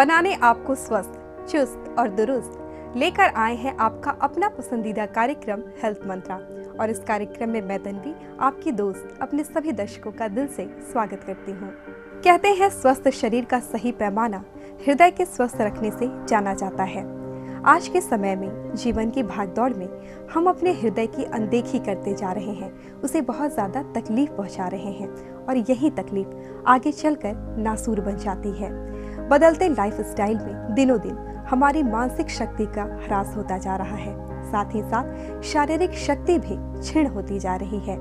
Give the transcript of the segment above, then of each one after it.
बनाने आपको स्वस्थ, चुस्त और दुरुस्त लेकर आए हैं आपका अपना पसंदीदा कार्यक्रम हेल्थ मंत्रा। और इस कार्यक्रम में मैं तन्वी, आपकी दोस्त, अपने सभी दर्शकों का दिल से स्वागत करती हूँ। कहते हैं स्वस्थ शरीर का सही पैमाना हृदय के स्वस्थ रखने से जाना जाता है। आज के समय में जीवन की भागदौड़ में हम अपने हृदय की अनदेखी करते जा रहे हैं, उसे बहुत ज़्यादा तकलीफ पहुंचा रहे हैं और यही तकलीफ आगे चलकर नासूर बन जाती है। बदलते लाइफस्टाइल में दिनों दिन हमारी मानसिक शक्ति का ह्रास होता जा रहा है, साथ ही साथ शारीरिक शक्ति भी क्षीण होती जा रही है।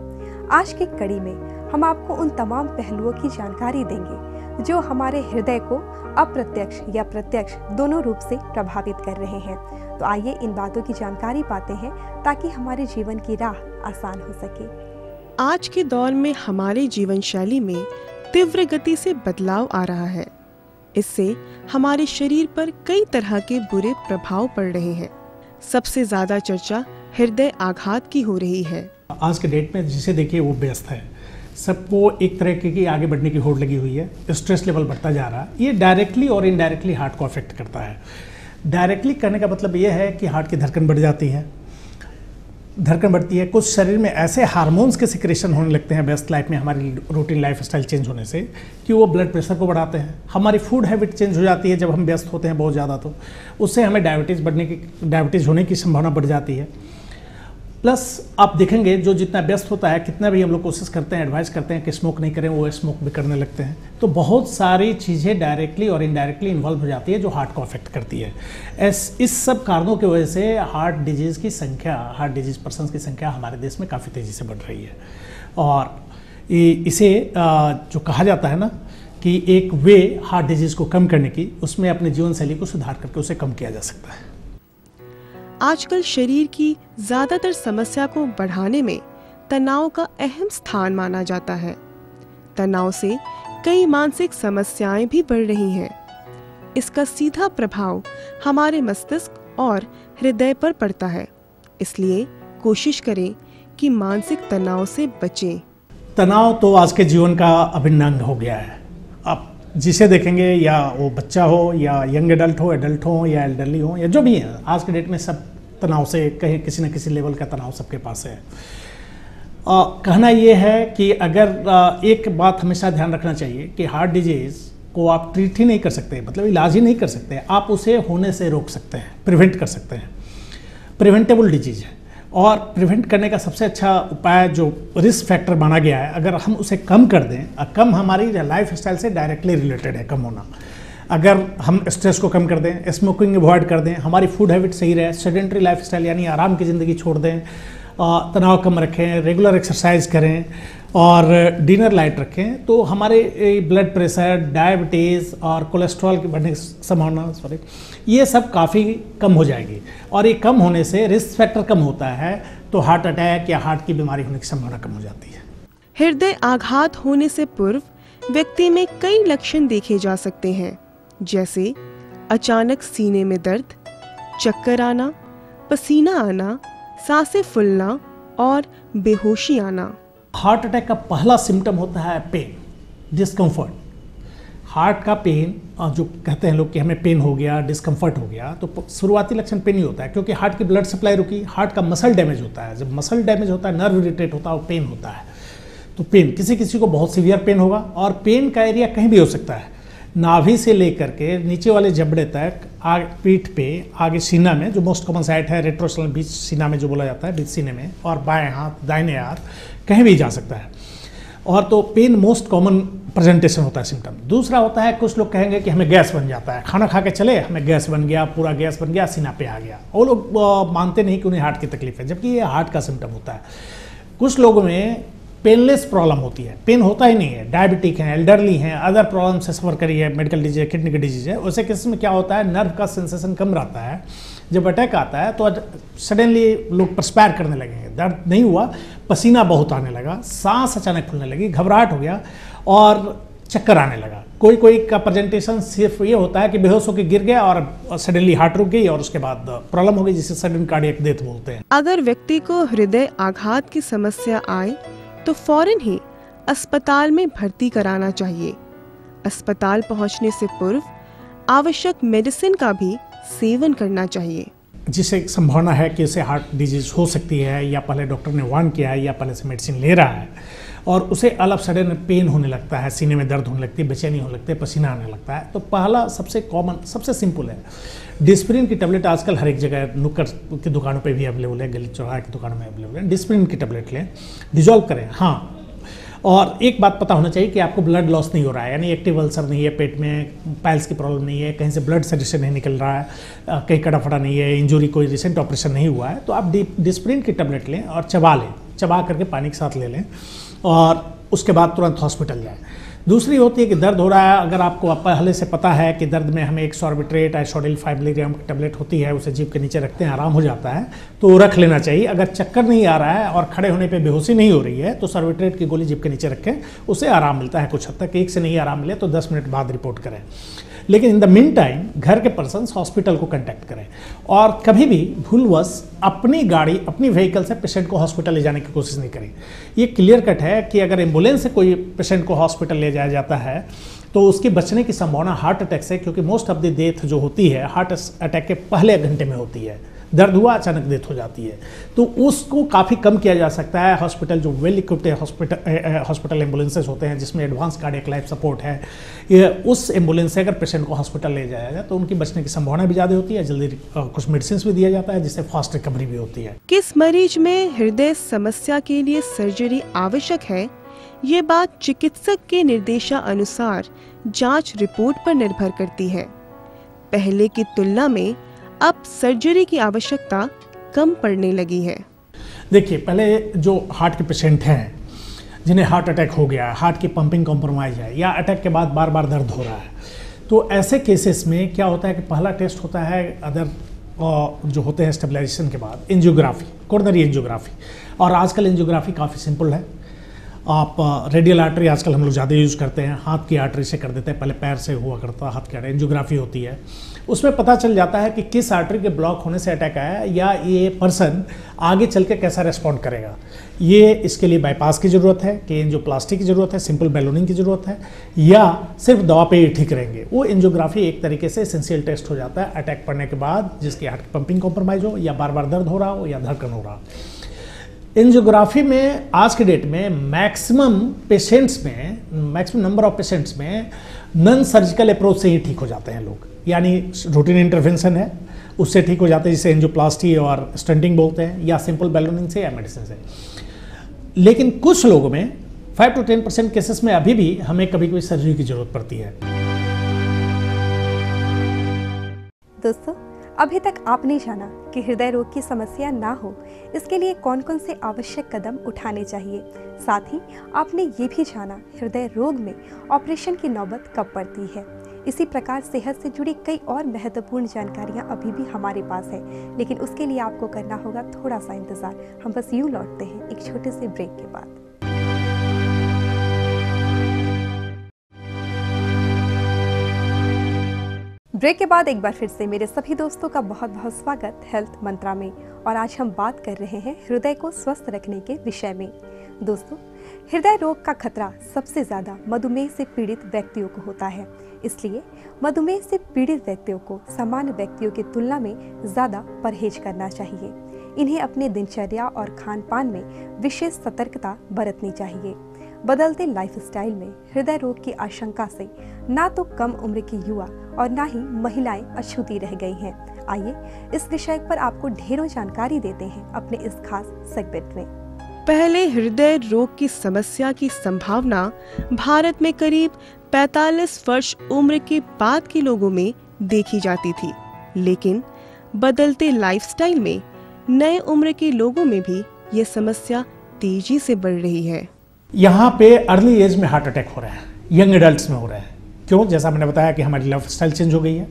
आज की कड़ी में हम आपको उन तमाम पहलुओं की जानकारी देंगे जो हमारे हृदय को अप्रत्यक्ष या प्रत्यक्ष दोनों रूप से प्रभावित कर रहे हैं। तो आइए इन बातों की जानकारी पाते हैं ताकि हमारे जीवन की राह आसान हो सके। आज के दौर में हमारे जीवन शैली में तीव्र गति से बदलाव आ रहा है। इससे हमारे शरीर पर कई तरह के बुरे प्रभाव पड़ रहे हैं। सबसे ज्यादा चर्चा हृदय आघात की हो रही है। आज के डेट में जिसे देखिए वो व्यस्त है, सबको एक तरह की आगे बढ़ने की होड़ लगी हुई है, स्ट्रेस लेवल बढ़ता जा रहा है। ये डायरेक्टली और इनडायरेक्टली हार्ट को अफेक्ट करता है। डायरेक्टली करने का मतलब ये है कि हार्ट की धड़कन बढ़ जाती है, धड़कन बढ़ती है, कुछ शरीर में ऐसे हार्मोन्स के सिक्रेशन होने लगते हैं व्यस्त लाइफ में, हमारी रूटीन लाइफ स्टाइल चेंज होने से, कि वो ब्लड प्रेशर को बढ़ाते हैं। हमारी फूड हैबिट चेंज हो जाती है जब हम व्यस्त होते हैं बहुत ज़्यादा, तो उससे हमें डायबिटीज़ होने की संभावना बढ़ जाती है। प्लस आप देखेंगे जो जितना व्यस्त होता है, कितना भी हम लोग कोशिश करते हैं, एडवाइस करते हैं कि स्मोक नहीं करें, वो स्मोक भी करने लगते हैं। तो बहुत सारी चीज़ें डायरेक्टली और इनडायरेक्टली इन्वॉल्व हो जाती है जो हार्ट को अफेक्ट करती है। इस सब कारणों की वजह से हार्ट डिजीज़ की संख्या, हार्ट डिजीज़ पर्सन्स की संख्या हमारे देश में काफ़ी तेज़ी से बढ़ रही है। और इसे जो कहा जाता है ना कि एक वे हार्ट डिजीज़ को कम करने की, उसमें अपने जीवन शैली को सुधार करके उसे कम किया जा सकता है। आजकल शरीर की ज्यादातर समस्या को बढ़ाने में तनाव का अहम स्थान माना जाता है। तनाव से कई मानसिक समस्याएं भी बढ़ रही हैं। इसका सीधा प्रभाव हमारे मस्तिष्क और हृदय पर पड़ता है। इसलिए कोशिश करें कि मानसिक तनाव से बचें। तनाव तो आज के जीवन का अभिन्न अंग हो गया है। आप जिसे देखेंगे, या वो बच्चा हो या यंग एडल्ट हो या एल्डरली हो या जो भी है, आज के डेट में सब तनाव से कहीं किसी न किसी लेवल का तनाव सबके पास है। कहना ये है कि अगर एक बात हमेशा ध्यान रखना चाहिए कि हार्ट डिजीज़ को आप ट्रीट ही नहीं कर सकते, मतलब इलाज ही नहीं कर सकते, आप उसे होने से रोक सकते हैं, प्रिवेंट कर सकते हैं। प्रिवेंटेबल डिजीज़ है और प्रिवेंट करने का सबसे अच्छा उपाय जो रिस्क फैक्टर माना गया है, अगर हम उसे कम कर दें, कम हमारी लाइफ स्टाइल से डायरेक्टली रिलेटेड है कम होना। अगर हम स्ट्रेस को कम कर दें, स्मोकिंग अवॉइड कर दें, हमारी फूड हैबिट सही रहे, सेडेंटरी लाइफ स्टाइल यानी आराम की ज़िंदगी छोड़ दें, तनाव कम रखें, रेगुलर एक्सरसाइज करें और डिनर लाइट रखें, तो हमारे ब्लड प्रेशर, डायबिटीज़ और कोलेस्ट्रॉल की बढ़ने की संभावना ये सब काफ़ी कम हो जाएगी। और ये कम होने से रिस्क फैक्टर कम होता है, तो हार्ट अटैक या हार्ट की बीमारी होने की संभावना कम हो जाती है। हृदय आघात होने से पूर्व व्यक्ति में कई लक्षण देखे जा सकते हैं, जैसे अचानक सीने में दर्द, चक्कर आना, पसीना आना, सांसें फूलना और बेहोशी आना। हार्ट अटैक का पहला सिम्टम होता है पेन, डिस्कम्फर्ट। हार्ट का पेन, जो कहते हैं लोग कि हमें पेन हो गया, डिस्कम्फर्ट हो गया, तो शुरुआती लक्षण पेन ही होता है, क्योंकि हार्ट की ब्लड सप्लाई रुकी, हार्ट का मसल डैमेज होता है। जब मसल डैमेज होता है, नर्व इरिटेट होता है और पेन होता है। तो पेन, किसी किसी को बहुत सीवियर पेन होगा और पेन का एरिया कहीं भी हो सकता है, नाभि से लेकर के नीचे वाले जबड़े तक, पीठ पे, आगे सीना में, जो मोस्ट कॉमन साइट है रेट्रोस्टर्नल, बीच सीना में जो बोला जाता है, बीच सीने में, और बाएं हाथ, दाहिने हाथ, कहीं भी जा सकता है। और तो पेन मोस्ट कॉमन प्रेजेंटेशन होता है सिम्टम। दूसरा होता है, कुछ लोग कहेंगे कि हमें गैस बन जाता है, खाना खा के चले, हमें गैस बन गया, पूरा गैस बन गया, सीना पे आ गया। वो लोग मानते नहीं कि उन्हें हार्ट की तकलीफ है, जबकि ये हार्ट का सिम्टम होता है। कुछ लोगों में पेनलेस प्रॉब्लम होती है, पेन होता ही नहीं है, डायबिटिक हैं, एल्डरली हैं, अदर प्रॉब्लम से सफ़र करी है, मेडिकल डिजीज है, किडनी की डिजीज है। उसे केस में क्या होता है, नर्व का सेंसेशन कम रहता है। जब अटैक आता है तो सडनली लोग परस्पायर करने लगेंगे, दर्द नहीं हुआ, पसीना बहुत आने लगा, सांस अचानक खुलने लगी, घबराहट हो गया और चक्कर आने लगा। कोई कोई का प्रेजेंटेशन सिर्फ ये होता है कि बेहोश होकर गिर गया और सडनली हार्ट रुक गई और उसके बाद प्रॉब्लम हो गई, जिसे सडन कार्डियक डेथ बोलते हैं। अगर व्यक्ति को हृदय आघात की समस्या आए तो फौरन ही अस्पताल में भर्ती कराना चाहिए। अस्पताल पहुंचने से पूर्व आवश्यक मेडिसिन का भी सेवन करना चाहिए। जिसे संभावना है कि उसे हार्ट डिजीज हो सकती है, या पहले डॉक्टर ने वार्न किया है, या पहले से मेडिसिन ले रहा है और उसे ऑल ऑफ सडन पेन होने लगता है, सीने में दर्द होने लगती है, बेचैनी होने लगती है, पसीना आने लगता है, तो पहला सबसे कॉमन, सबसे सिंपल है डिस्प्रिन की टैबलेट। आजकल हर एक जगह नुक्कड़ की दुकानों पे भी अवेलेबल है, गली चौराहे की दुकानों में अवेलेबल है। डिस्प्रिन की टैबलेट लें, डिजॉल्व करें। हाँ, और एक बात पता होना चाहिए कि आपको ब्लड लॉस नहीं हो रहा है, यानी एक्टिव अल्सर नहीं है, पेट में पाइल्स की प्रॉब्लम नहीं है, कहीं से ब्लड सजेशन नहीं निकल रहा है, कहीं कड़ा फटा नहीं है, इंजरी कोई रिसेंट ऑपरेशन नहीं हुआ है, तो आप डिस्प्रिन की टैबलेट लें और चबा लें, चबा करके पानी के साथ ले लें और उसके बाद तुरंत हॉस्पिटल जाएं। दूसरी होती है कि दर्द हो रहा है, अगर आपको पहले से पता है कि दर्द में हमें एक सॉर्बिट्रेट आइसोडिल 5 मिलीग्राम की टैबलेट होती है, उसे जीभ के नीचे रखते हैं, आराम हो जाता है, तो रख लेना चाहिए। अगर चक्कर नहीं आ रहा है और खड़े होने पे बेहोशी नहीं हो रही है तो सॉर्बिट्रेट की गोली जीभ के नीचे रखें, उसे आराम मिलता है कुछ हद तक। एक से नहीं आराम मिले तो 10 मिनट बाद रिपोर्ट करें। लेकिन इन द मीन टाइम घर के पर्सन्स हॉस्पिटल को कांटेक्ट करें और कभी भी भूलवश अपनी गाड़ी, अपनी व्हीकल से पेशेंट को हॉस्पिटल ले जाने की कोशिश नहीं करें। ये क्लियर कट है कि अगर एम्बुलेंस से कोई पेशेंट को हॉस्पिटल ले जाया जाता है तो उसके बचने की संभावना हार्ट अटैक से, क्योंकि मोस्ट ऑफ द डेथ जो होती है हार्ट अटैक के पहले घंटे में होती है, दर्द हुआ अचानक डेथ हो जाती है, तो उसको काफ़ी कम किया जा सकता है। हॉस्पिटल जो वेल इक्विप्ड हॉस्पिटल एम्बुलेंसेज होते हैं जिसमें एडवांस कार्डियक लाइफ सपोर्ट है, ये उस एम्बुलेंस से अगर पेशेंट को हॉस्पिटल ले जाया जाए तो उनकी बचने की संभावना भी ज़्यादा होती है, जल्दी कुछ मेडिसिन भी दिया जाता है जिससे फास्ट रिकवरी भी होती है। किस मरीज में हृदय समस्या के लिए सर्जरी आवश्यक है, ये बात चिकित्सक के निर्देशानुसार जांच रिपोर्ट पर निर्भर करती है। पहले की तुलना में अब सर्जरी की आवश्यकता कम पड़ने लगी है। देखिए, पहले जो हार्ट के पेशेंट हैं जिन्हें हार्ट अटैक हो गया, हार्ट की पंपिंग कॉम्प्रोमाइज है या अटैक के बाद बार बार दर्द हो रहा है, तो ऐसे केसेस में क्या होता है कि पहला टेस्ट होता है अदर जो होते हैं स्टेबलाइजेशन के बाद एंजियोग्राफी, कोरोनरी एंजियोग्राफी। और आजकल एंजियोग्राफी काफ़ी सिंपल है। आप रेडियल आर्टरी आजकल हम लोग ज़्यादा यूज़ करते हैं, हाथ की आर्टरी से कर देते हैं, पहले पैर से हुआ करता, हाथ की आर्टरी एंजियोग्राफी होती है। उसमें पता चल जाता है कि किस आर्टरी के ब्लॉक होने से अटैक आया या ये पर्सन आगे चल के कैसा रेस्पॉन्ड करेगा। ये इसके लिए बाईपास की ज़रूरत है कि एंजियोप्लास्टी की ज़रूरत है, सिंपल बैलूनिंग की ज़रूरत है, या सिर्फ दवा पे ही ठीक रहेंगे। वो एंजियोग्राफी एक तरीके से एसेंशियल टेस्ट हो जाता है अटैक पड़ने के बाद, जिसकी हार्ट की पंपिंग कॉम्प्रोमाइज हो या बार बार दर्द हो रहा हो या धड़कन हो रहा हो। एंजियोग्राफी में आज के डेट में मैक्सिमम नंबर ऑफ पेशेंट्स में नॉन सर्जिकल अप्रोच से ही ठीक हो जाते हैं लोग, यानी रूटीन इंटरवेंशन है उससे ठीक हो जाते हैं, जिसे एंजियोप्लास्टी और स्टंटिंग बोलते हैं, या सिंपल बैलूनिंग से या मेडिसिन से। लेकिन कुछ लोगों में 5 to 10% केसेस में अभी भी हमें कभी कभी सर्जरी की जरूरत पड़ती है। दोस्तों, अभी तक आपने जाना कि हृदय रोग की समस्या ना हो इसके लिए कौन कौन से आवश्यक कदम उठाने चाहिए। साथ ही आपने ये भी जाना हृदय रोग में ऑपरेशन की नौबत कब पड़ती है। इसी प्रकार सेहत से जुड़ी कई और महत्वपूर्ण जानकारियाँ अभी भी हमारे पास है, लेकिन उसके लिए आपको करना होगा थोड़ा सा इंतज़ार। हम बस यूँ लौटते हैं एक छोटे से ब्रेक के बाद। ब्रेक के बाद एक बार फिर से मेरे सभी दोस्तों का बहुत बहुत स्वागत हेल्थ मंत्रा में। और आज हम बात कर रहे हैं हृदय को स्वस्थ रखने के विषय में। दोस्तों, हृदय रोग का खतरा सबसे ज़्यादा मधुमेह से पीड़ित व्यक्तियों को होता है, इसलिए मधुमेह से पीड़ित व्यक्तियों को सामान्य व्यक्तियों की तुलना में ज़्यादा परहेज करना चाहिए। इन्हें अपने दिनचर्या और खान पान में विशेष सतर्कता बरतनी चाहिए। बदलते लाइफस्टाइल में हृदय रोग की आशंका से ना तो कम उम्र के युवा और ना ही महिलाएं अछूती रह गई हैं। आइए इस विषय पर आपको ढेरों जानकारी देते हैं अपने इस खास सेगमेंट में। पहले हृदय रोग की समस्या की संभावना भारत में करीब 45 वर्ष उम्र के बाद के लोगों में देखी जाती थी, लेकिन बदलते लाइफस्टाइल में नए उम्र के लोगों में भी ये समस्या तेजी से बढ़ रही है। यहाँ पे अर्ली एज में हार्ट अटैक हो रहा है, यंग एडल्ट्स में हो रहा है। क्यों? जैसा मैंने बताया कि हमारी लाइफ स्टाइल चेंज हो गई है,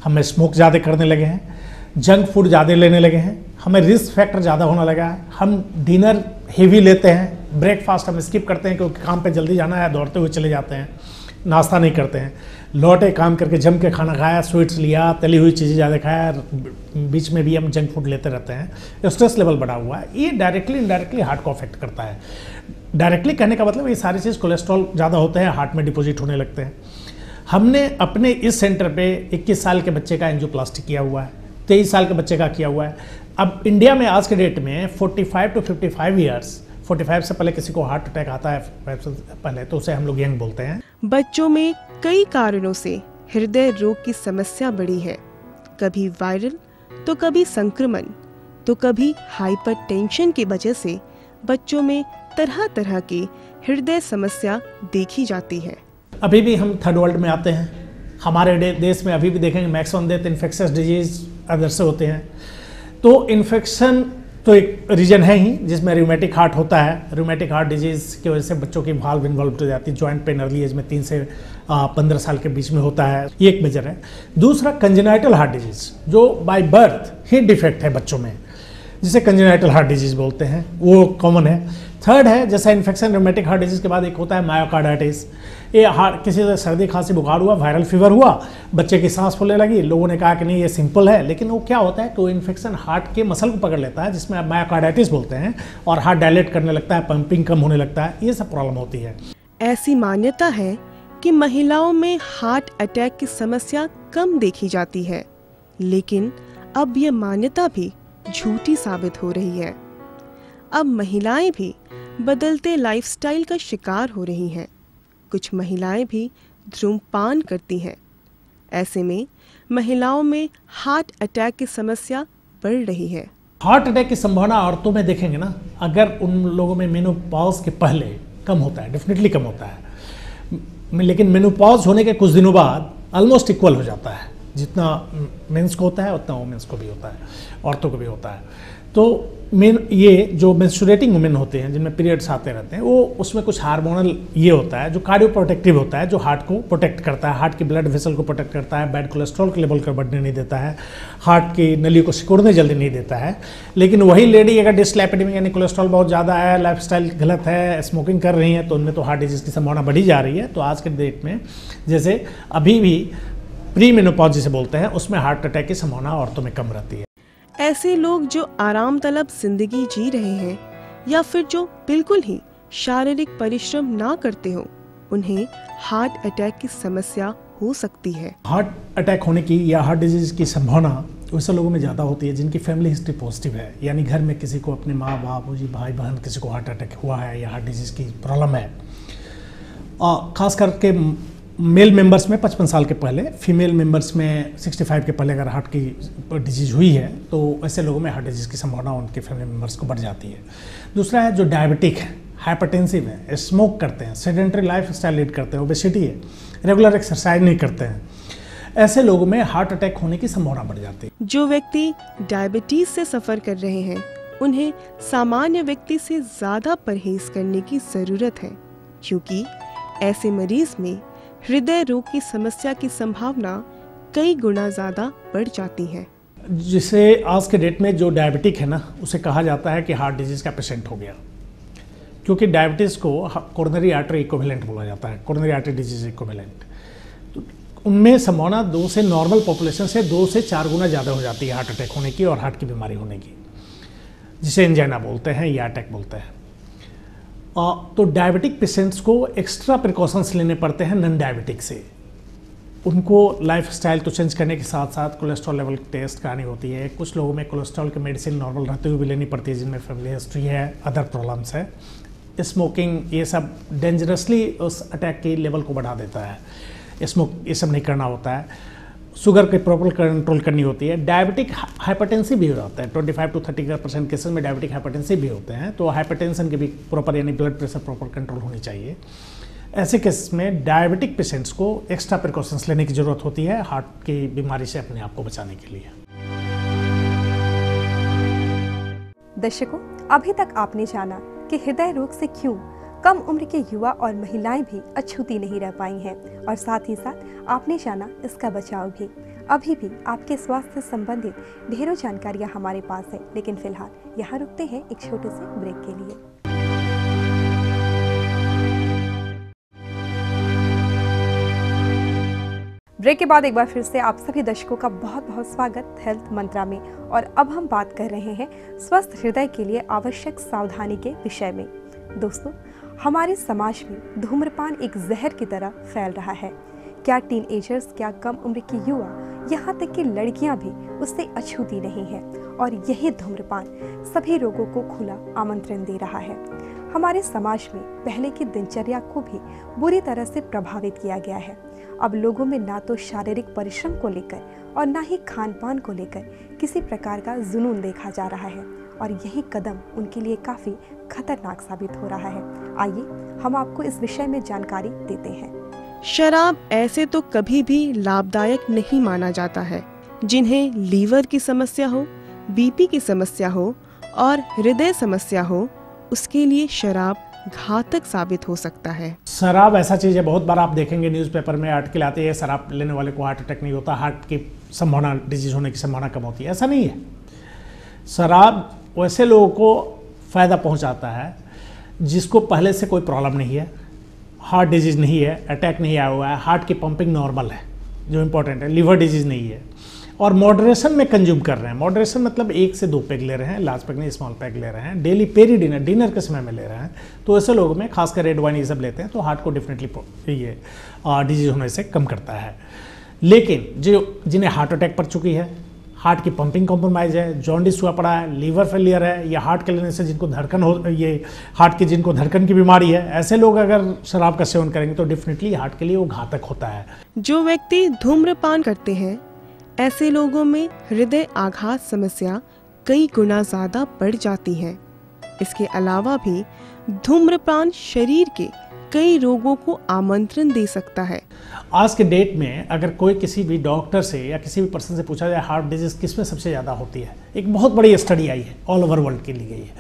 हमें स्मोक ज़्यादा करने लगे हैं, जंक फूड ज़्यादा लेने लगे हैं, हमें रिस्क फैक्टर ज़्यादा होने लगा है, हम डिनर हेवी लेते हैं, ब्रेकफास्ट हम स्किप करते हैं क्योंकि काम पे जल्दी जाना है, दौड़ते हुए चले जाते हैं, नाश्ता नहीं करते हैं, लौटे काम करके जम के खाना खाया, स्वीट्स लिया, तली हुई चीज़ें ज़्यादा खाया, बीच में भी हम जंक फूड लेते रहते हैं, स्ट्रेस लेवल बढ़ा हुआ है। ये डायरेक्टली इनडायरेक्टली हार्ट को अफेक्ट करता है। डायरेक्टली कहने का मतलब ये सारी चीज़ कोलेस्ट्रॉल ज़्यादा होते हैं, हार्ट में डिपॉजिट होने लगते हैं। हमने अपने इस सेंटर पे 21 साल के बच्चे का एंजियोप्लास्टी किया हुआ है, 23 साल के बच्चे का किया हुआ है। अब इंडिया में आज के डेट में 45 to 55 ईयर्स, 45 से पहले किसी को हार्ट अटैक आता है पहले, तो उसे हम लोग यंग बोलते हैं। बच्चों में कई कारणों से हृदय रोग की समस्या बढ़ी है, कभी वायरल तो कभी संक्रमण तो कभी हाइपरटेंशन की वजह से बच्चों में तरह तरह की हृदय समस्या देखी जाती है। अभी भी हम थर्ड वर्ल्ड में आते हैं, हमारे देश में अभी भी देखेंगे maximum death infectious disease other से होते हैं। तो इन्फेक्शन तो एक रीजन है ही जिसमें रूमेटिक हार्ट होता है। रूमेटिक हार्ट डिजीज की वजह से बच्चों की वाल्व इन्वॉल्व हो जाती है, जॉइंट पेन अर्ली एज में 3 से 15 साल के बीच में होता है, ये एक मेजर है। दूसरा कंजेनाइटल हार्ट डिजीज जो बाय बर्थ ही डिफेक्ट है बच्चों में, जिसे कंजेनाइटल हार्ट डिजीज बोलते हैं, वो कॉमन है। थर्ड है जैसा इन्फेक्शन रूमेटिक हार्ट डिजीज के बाद एक होता है मायोकार्डाइटिस। ये हार्ट किसी से सर्दी खांसी बुखार हुआ, वायरल फीवर हुआ, बच्चे की सांस फूलने लगी, लोगों ने कहा कि नहीं ये सिंपल है, लेकिन वो क्या होता है कि वो इन्फेक्शन हार्ट के मसल को पकड़ लेता है, जिसमें मायोकार्डाइटिस बोलते हैं, और हार्ट डायलेट करने लगता है, पंपिंग कम होने लगता है, ये सब प्रॉब्लम होती है। ऐसी मान्यता है कि महिलाओं में हार्ट अटैक की समस्या कम देखी जाती है, लेकिन अब ये मान्यता भी झूठी साबित हो रही है। अब महिलाएं भी बदलते लाइफस्टाइल का शिकार हो रही हैं। कुछ महिलाएं भी धूम्रपान करती हैं। ऐसे में महिलाओं में हार्ट अटैक की समस्या बढ़ रही है। हार्ट अटैक की संभावना औरतों में देखेंगे ना, अगर उन लोगों में मेनोपॉज के पहले कम होता है, डेफिनेटली कम होता है, लेकिन मेनोपॉज होने के कुछ दिनों बाद ऑलमोस्ट इक्वल हो जाता है। जितना मेंस को होता है उतना वुमेन्स को भी होता है, औरतों को भी होता है। तो मेन ये जो मेंस्ट्रुएटिंग वुमेन होते हैं जिनमें पीरियड्स आते रहते हैं, वो उसमें कुछ हार्मोनल ये होता है जो कार्डियो प्रोटेक्टिव होता है, जो हार्ट को प्रोटेक्ट करता है, हार्ट की ब्लड वेसल को प्रोटेक्ट करता है, बैड कोलेस्ट्रॉल के लेवल को बढ़ने नहीं देता है, हार्ट की नलियों को सिकुड़ने जल्दी नहीं देता है। लेकिन वही लेडी अगर डिस्लाइपिडेमिक यानी कोलेस्ट्रॉल बहुत ज़्यादा है, लाइफस्टाइल गलत है, स्मोकिंग कर रही हैं, तो उनमें तो हार्ट डिजीज़ की संभावना बढ़ी जा रही है। तो आज के डेट में जैसे अभी भी प्री मेनोपॉज जिसे बोलते हैं, उसमें हार्ट अटैक की संभावना औरतों में कम रहती है। ऐसे लोग जो आराम तलब जिंदगी जी रहे हैं या फिर जो बिल्कुल ही शारीरिक परिश्रम ना करते हो, उन्हें हार्ट अटैक की समस्या हो सकती है। हार्ट अटैक होने की या हार्ट डिजीज की संभावना वैसे लोगों में ज़्यादा होती है जिनकी फैमिली हिस्ट्री पॉजिटिव है, यानी घर में किसी को अपने माँ बाप जी भाई बहन किसी को हार्ट अटैक हुआ है या हार्ट डिजीज की प्रॉब्लम है। खास करके मेल मेंबर्स में 55 साल के पहले, फीमेल मेंबर्स में 65 के पहले अगर हार्ट की डिजीज़ हुई है तो ऐसे लोगों में हार्ट डिजीज़ की संभावना उनके फैमिली मेंबर्स को बढ़ जाती है। दूसरा है जो डायबिटिक है, हाइपरटेंसिव है, स्मोक करते हैं, सेडेंटरी लाइफ स्टाइल लीड करते हैं, ओबेसिटी है, रेगुलर एक्सरसाइज नहीं करते हैं, ऐसे लोगों में हार्ट अटैक होने की संभावना बढ़ जाती है। जो व्यक्ति डायबिटीज से सफ़र कर रहे हैं उन्हें सामान्य व्यक्ति से ज़्यादा परहेज करने की ज़रूरत है, क्योंकि ऐसे मरीज में हृदय रोग की समस्या की संभावना कई गुना ज़्यादा बढ़ जाती है। जिसे आज के डेट में जो डायबिटिक है ना, उसे कहा जाता है कि हार्ट डिजीज़ का पेशेंट हो गया, क्योंकि डायबिटीज़ को कोरोनरी आर्टरी इक्विवेलेंट बोला जाता है, कोरोनरी आर्टरी डिजीज इक्विवेलेंट। तो उनमें संभावना 2 से नॉर्मल पॉपुलेशन से 2 से 4 गुना ज़्यादा हो जाती है हार्ट अटैक होने की और हार्ट की बीमारी होने की, जिसे एंजाइना बोलते हैं या अटैक बोलते हैं। तो डायबिटिक पेशेंट्स को एक्स्ट्रा प्रिकॉशंस लेने पड़ते हैं नॉन डायबिटिक से। उनको लाइफस्टाइल तो चेंज करने के साथ साथ कोलेस्ट्रॉल लेवल टेस्ट करानी होती है। कुछ लोगों में कोलेस्ट्रॉल की मेडिसिन नॉर्मल रहते हुए भी लेनी पड़ती है, जिनमें फैमिली हिस्ट्री है, अदर प्रॉब्लम्स है। स्मोकिंग ये सब डेंजरसली उस अटैक के लेवल को बढ़ा देता है। स्मोक ये सब नहीं करना होता है। शुगर के प्रॉपर कंट्रोल करनी होती है। डायबिटिक हाइपरटेंसिव भी हो जाता है, 25 to 30% केसेस में डायबिटिक हाइपरटेंसिव भी होते हैं। तो हाइपरटेंशन के भी प्रॉपर यानी ब्लड प्रेशर प्रॉपर कंट्रोल होनी चाहिए। ऐसे केस में डायबिटिक पेशेंट्स को एक्स्ट्रा प्रिकॉशंस लेने की ज़रूरत होती है हार्ट की बीमारी से अपने आप को बचाने के लिए। दर्शकों, अभी तक आपने जाना कि हृदय रोग से क्यों कम उम्र के युवा और महिलाएं भी अछूती नहीं रह पाई हैं, और साथ ही साथ आपने जाना इसका बचाव भी। अभी भी आपके स्वास्थ्य से संबंधित ढेरों जानकारियां हमारे पास है, लेकिन फिलहाल यहाँ रुकते हैं एक छोटे से ब्रेक के लिए। ब्रेक के बाद एक बार फिर से आप सभी दर्शकों का बहुत बहुत स्वागत हेल्थ मंत्रा में। और अब हम बात कर रहे हैं स्वस्थ हृदय के लिए आवश्यक सावधानी के विषय में। दोस्तों, हमारे समाज में धूम्रपान एक जहर की तरह फैल रहा है। क्या टीनएजर्स, क्या कम उम्र की युवा, यहाँ तक कि लड़कियां भी उससे अछूती नहीं हैं। और यही धूम्रपान सभी रोगों को खुला आमंत्रण दे रहा है। हमारे समाज में पहले की दिनचर्या को भी बुरी तरह से प्रभावित किया गया है। अब लोगों में ना तो शारीरिक परिश्रम को लेकर और ना ही खान पान को लेकर किसी प्रकार का जुनून देखा जा रहा है, और यही कदम उनके लिए काफ़ी खतरनाक साबित हो रहा है। आइए हम आपको इस विषय में जानकारी देते हैं। शराब ऐसे तो कभी भी लाभदायक नहीं माना जाता है। जिन्हें लीवर की समस्या हो, बीपी की समस्या हो और हृदय समस्या हो, उसके लिए शराब घातक साबित हो सकता है। शराब ऐसा चीज़ है, बहुत बार आप देखेंगे न्यूज़पेपर में आर्टिकल आते हैं, शराब लेने वाले को हार्ट अटैक नहीं होता, हार्ट की संभावना, डिजीज होने की संभावना कम होती है। ऐसा नहीं है। शराब वैसे लोगों को फ़ायदा पहुंचाता है जिसको पहले से कोई प्रॉब्लम नहीं है, हार्ट डिजीज़ नहीं है, अटैक नहीं आया हुआ है, हार्ट की पंपिंग नॉर्मल है, जो इम्पोर्टेंट है, लीवर डिजीज़ नहीं है, और मॉडरेशन में कंज्यूम कर रहे हैं। मॉडरेशन मतलब 1 से 2 पैग ले रहे हैं, लार्ज पैग नहीं, स्मॉल पैग ले रहे हैं, डेली पेरी डिनर के समय में ले रहे हैं। तो ऐसे लोगों में खासकर रेड वाइन ये सब लेते हैं तो हार्ट को डेफिनेटली ये डिजीज होने से कम करता है। लेकिन जिन्हें हार्ट अटैक पड़ चुकी है, हार्ट की पंपिंग कॉम्प्रोमाइज़ है, जॉन्डिस हुआ पड़ा है, लीवर फेलियर है, या हार्ट के लेने से जिनको धड़कन हो, ये हार्ट की जिनको धड़कन की बीमारी है, ऐसे लोग अगर शराब का सेवन करेंगे तो डेफिनेटली हार्ट के लिए वो घातक होता है। जो व्यक्ति धूम्रपान करते हैं, ऐसे लोगों में हृदय आघात समस्या कई गुना ज्यादा बढ़ जाती है। इसके अलावा भी धूम्रपान शरीर के कई रोगों को आमंत्रण दे सकता है। आज के डेट में अगर कोई किसी भी डॉक्टर से या किसी भी पर्सन से पूछा जाए हार्ट डिजीज किस में सबसे ज़्यादा होती है, एक बहुत बड़ी स्टडी आई है, ऑल ओवर वर्ल्ड की ली गई है।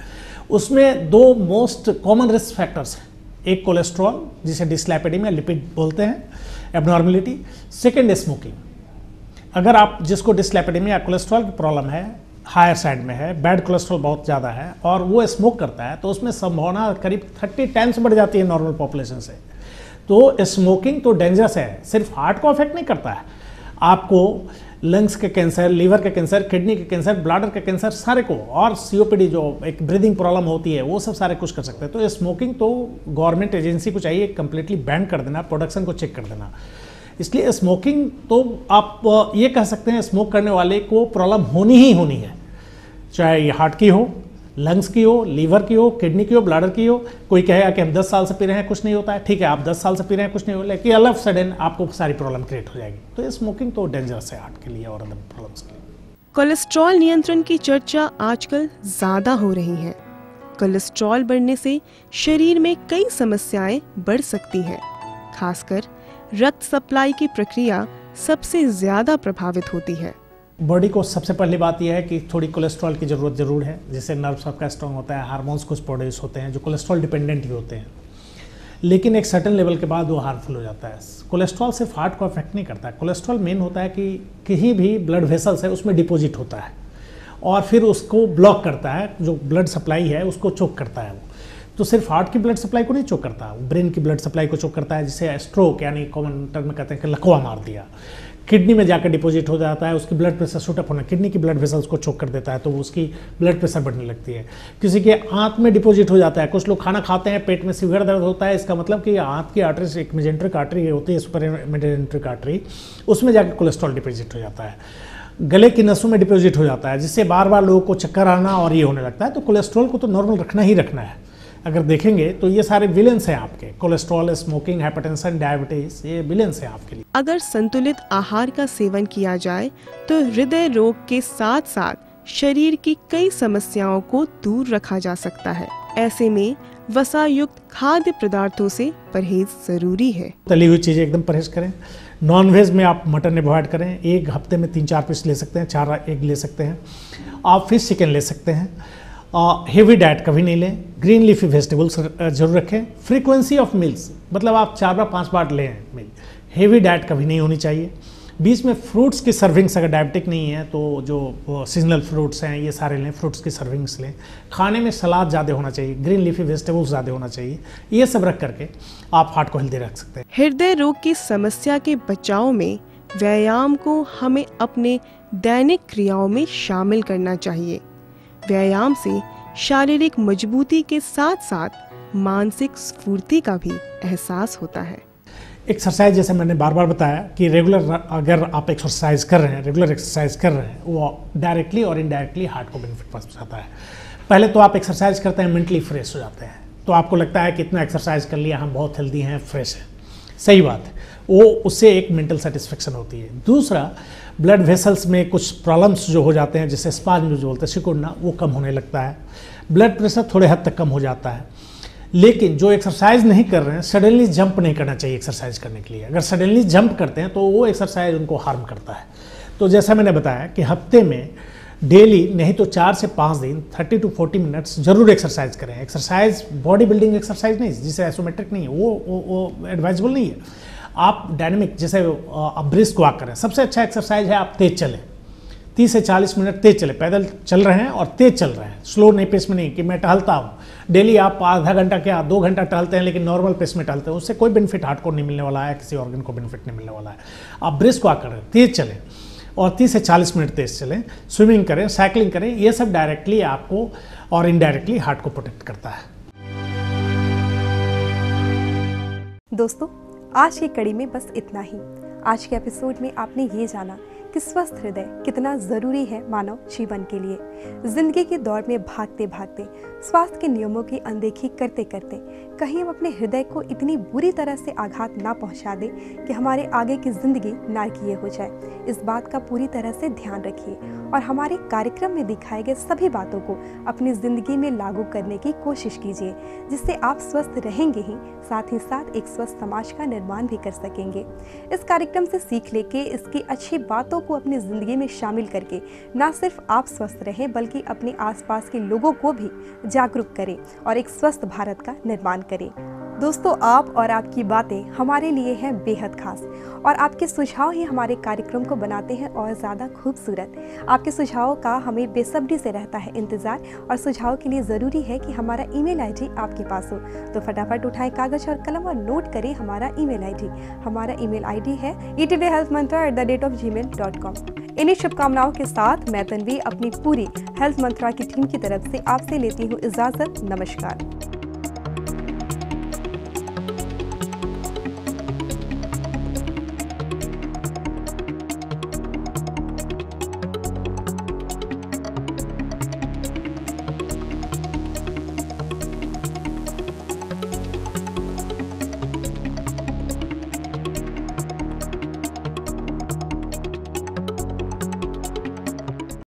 उसमें 2 मोस्ट कॉमन रिस्क फैक्टर्स हैं। एक कोलेस्ट्रॉल, जिसे डिस्लिपिडेमिया, लिपिड बोलते हैं, एबनॉर्मलिटी। Second smoking. अगर आप जिसको डिस्लिपिडेमिया, कोलेस्ट्रॉल की प्रॉब्लम है, हायर साइड में है, बैड कोलेस्ट्रॉल बहुत ज़्यादा है, और वो स्मोक करता है, तो उसमें संभावना करीब 30 टाइम्स बढ़ जाती है नॉर्मल पॉपुलेशन से। तो स्मोकिंग तो डेंजरस है, सिर्फ हार्ट को अफेक्ट नहीं करता है, आपको लंग्स के कैंसर, लीवर के कैंसर, किडनी के कैंसर, ब्लैडर के कैंसर, सारे को, और सीओपीडी जो एक ब्रीदिंग प्रॉब्लम होती है, वो सब सारे कुछ कर सकते हैं। तो स्मोकिंग तो गवर्नमेंट एजेंसी को चाहिए कंप्लीटली बैन कर देना, प्रोडक्शन को चेक कर देना। इसलिए स्मोकिंग तो आप ये कह सकते हैं स्मोक करने वाले को प्रॉब्लम होनी ही होनी है, चाहे ये हार्ट की हो, लंग्स की हो, लीवर की हो, किडनी की हो, ब्लैडर की हो। कोई कहेगा कि हम 10 साल से पी रहे हैं कुछ नहीं होता है, ठीक है, आप 10 साल से पी रहे हैं कुछ नहीं हो, लेकिन ऑल ऑफ सडन आपको सारी प्रॉब्लम क्रिएट हो जाएगी। तो ये स्मोकिंग तो डेंजरस है हार्ट के लिए और अदर प्रॉब्लम्स के लिए। कोलेस्ट्रॉल नियंत्रण की चर्चा आजकल ज्यादा हो रही है। कोलेस्ट्रॉल बढ़ने से शरीर में कई समस्याएं बढ़ सकती हैं। खासकर रक्त सप्लाई की प्रक्रिया सबसे ज्यादा प्रभावित होती है। बॉडी को सबसे पहली बात यह है कि थोड़ी कोलेस्ट्रॉल की ज़रूरत ज़रूर है, जिससे नर्व सबका स्ट्रॉन्ग होता है, हार्मोन्स कुछ प्रोड्यूस होते हैं जो कोलेस्ट्रॉल डिपेंडेंट ही होते हैं, लेकिन एक सर्टेन लेवल के बाद वो हार्मफुल हो जाता है। कोलेस्ट्रॉल सिर्फ हार्ट को अफेक्ट नहीं करता है, कोलेस्ट्रॉल मेन होता है कि कहीं भी ब्लड वेसल्स है उसमें डिपॉजिट होता है और फिर उसको ब्लॉक करता है, जो ब्लड सप्लाई है उसको चोक करता है। वो तो सिर्फ हार्ट की ब्लड सप्लाई को नहीं चोक करता, ब्रेन की ब्लड सप्लाई को चोक करता है, जिसे स्ट्रोक यानी कॉमन टर्म में कहते हैं कि लकवा मार दिया। किडनी में जाकर डिपॉजिट हो जाता है, उसकी ब्लड प्रेशर शूटअप होना, किडनी की ब्लड वेसल्स को चोक कर देता है, तो उसकी ब्लड प्रेशर बढ़ने लगती है। किसी के आंत में डिपॉजिट हो जाता है, कुछ लोग खाना खाते हैं, पेट में सीवियर दर्द होता है, इसका मतलब कि आंत की आर्टरी, एक मेजेंट्रिक आर्टरी होती है, सुपर मेजेंट्रिक आर्टरी, उसमें जाकर कोलेस्ट्रॉल डिपॉजिट हो जाता है। गले की नसों में डिपॉजिट हो जाता है, जिससे बार बार लोगों को चक्कर आना और ये होने लगता है। तो कोलेस्ट्रॉल को तो नॉर्मल रखना ही रखना है। अगर देखेंगे तो ये सारे विलेंस हैं आपके, कोलेस्ट्रॉल, स्मोकिंग, हाइपरटेंशन, डायबिटीज, ये विलेंस हैं आपके लिए। अगर संतुलित आहार का सेवन किया जाए तो हृदय रोग के साथ साथ शरीर की कई समस्याओं को दूर रखा जा सकता है। ऐसे में वसा युक्त खाद्य पदार्थों से परहेज जरूरी है। तली हुई चीजें एकदम परहेज करें। नॉन वेज में आप मटन अवॉइड करें, एक हफ्ते में 3-4 पीस ले सकते हैं, 4 एग ले सकते हैं, आप फिश चिकन ले सकते हैं। हेवी डाइट कभी नहीं लें, ग्रीन लीफी वेजिटेबल्स जरूर रखें। फ्रीक्वेंसी ऑफ मील्स मतलब आप 4 बार 5 बार लें मील। हेवी डाइट कभी नहीं होनी चाहिए। बीच में फ्रूट्स की सर्विंग्स, अगर डायबिटिक नहीं है तो जो सीजनल फ्रूट्स हैं ये सारे लें, फ्रूट्स की सर्विंग्स लें। खाने में सलाद ज़्यादा होना चाहिए, ग्रीन लीफी वेजिटेबल्स ज़्यादा होना चाहिए। ये सब रख करके आप हार्ट को हेल्दी रख सकते हैं। हृदय रोग की समस्या के बचाव में व्यायाम को हमें अपने दैनिक क्रियाओं में शामिल करना चाहिए। व्यायाम से शारीरिक मजबूती के साथ साथ मानसिक स्फूर्ति का भी एहसास होता है। एक्सरसाइज जैसे मैंने बार बार बताया कि रेगुलर अगर आप एक्सरसाइज कर रहे हैं, रेगुलर एक्सरसाइज कर रहे हैं, वो डायरेक्टली और इनडायरेक्टली हार्ट को बेनिफिट पहुंचाता है। पहले तो आप एक्सरसाइज करते हैं, मेंटली फ्रेश हो जाते हैं, तो आपको लगता है कि इतना एक्सरसाइज कर लिया, हम बहुत हेल्दी हैं, फ्रेश हैं। सही बात है, वो उससे एक मेंटल सेटिस्फेक्शन होती है। दूसरा, ब्लड वेसल्स में कुछ प्रॉब्लम्स जो हो जाते हैं, जैसे स्पाज्म जो बोलते हैं, सिकुड़ना, वो कम होने लगता है। ब्लड प्रेशर थोड़े हद तक कम हो जाता है। लेकिन जो एक्सरसाइज नहीं कर रहे हैं, सडनली जंप नहीं करना चाहिए एक्सरसाइज करने के लिए। अगर सडनली जंप करते हैं तो वो एक्सरसाइज उनको हार्म करता है। तो जैसा मैंने बताया कि हफ्ते में डेली नहीं तो 4 से 5 दिन 30 to 40 मिनट्स जरूर एक्सरसाइज करें। एक्सरसाइज बॉडी बिल्डिंग एक्सरसाइज नहीं, जिसे आइसोमेट्रिक नहीं है, वो एडवाइजेबल नहीं है। आप डायनेमिक, जैसे आप ब्रिस्क वॉक करें, सबसे अच्छा एक्सरसाइज है आप तेज चलें, 30 से 40 मिनट तेज चले, पैदल चल रहे हैं और तेज चल रहे हैं, स्लो नहीं पेस में नहीं कि मैं टहलता हूँ। डेली आप आधा घंटा क्या 2 घंटा टहलते हैं, लेकिन नॉर्मल पेस में टहलते हैं, उससे कोई बेनिफिट हार्ट को नहीं मिलने वाला है, किसी ऑर्गन को बेनिफिट नहीं मिलने वाला है। आप ब्रिस्क वॉक करें, तेज चलें और 30 से 40 मिनट तेज चलें, स्विमिंग करें, साइकिलिंग करें, ये सब डायरेक्टली आपको और इनडायरेक्टली हार्ट को प्रोटेक्ट करता है। दोस्तों, आज की कड़ी में बस इतना ही। आज के एपिसोड में आपने ये जाना कि स्वस्थ हृदय कितना ज़रूरी है मानव जीवन के लिए। जिंदगी के दौर में भागते भागते, स्वास्थ्य के नियमों की अनदेखी करते करते कहीं हम अपने हृदय को इतनी बुरी तरह से आघात ना पहुंचा दें कि हमारे आगे की जिंदगी नारकीय हो जाए। इस बात का पूरी तरह से ध्यान रखिए और हमारे कार्यक्रम में दिखाए गए सभी बातों को अपनी जिंदगी में लागू करने की कोशिश कीजिए, जिससे आप स्वस्थ रहेंगे ही साथ एक स्वस्थ समाज का निर्माण भी कर सकेंगे। इस कार्यक्रम से सीख लेके इसकी अच्छी बातों को अपनी जिंदगी में शामिल करके न सिर्फ आप स्वस्थ रहें बल्कि अपने आसपास के लोगों को भी जागरूक करें और एक स्वस्थ भारत का निर्माण करें। दोस्तों, आप और आपकी बातें हमारे लिए हैं बेहद खास और आपके सुझाव ही हमारे कार्यक्रम को बनाते हैं और ज़्यादा खूबसूरत। आपके सुझावों का हमें बेसब्री से रहता है इंतज़ार और सुझाव के लिए ज़रूरी है कि हमारा ईमेल आईडी आपके पास हो। तो फटाफट उठाएं कागज़ और कलम और नोट करें हमारा ईमेल आईडी। हमारा ईमेल आईडी है etvhealthmantra@gmail.com। इन्हीं शुभकामनाओं के साथ मैं तन्वी अपनी पूरी हेल्थ मंत्रा की टीम की तरफ से आपसे लेती हूँ इजाज़त। नमस्कार।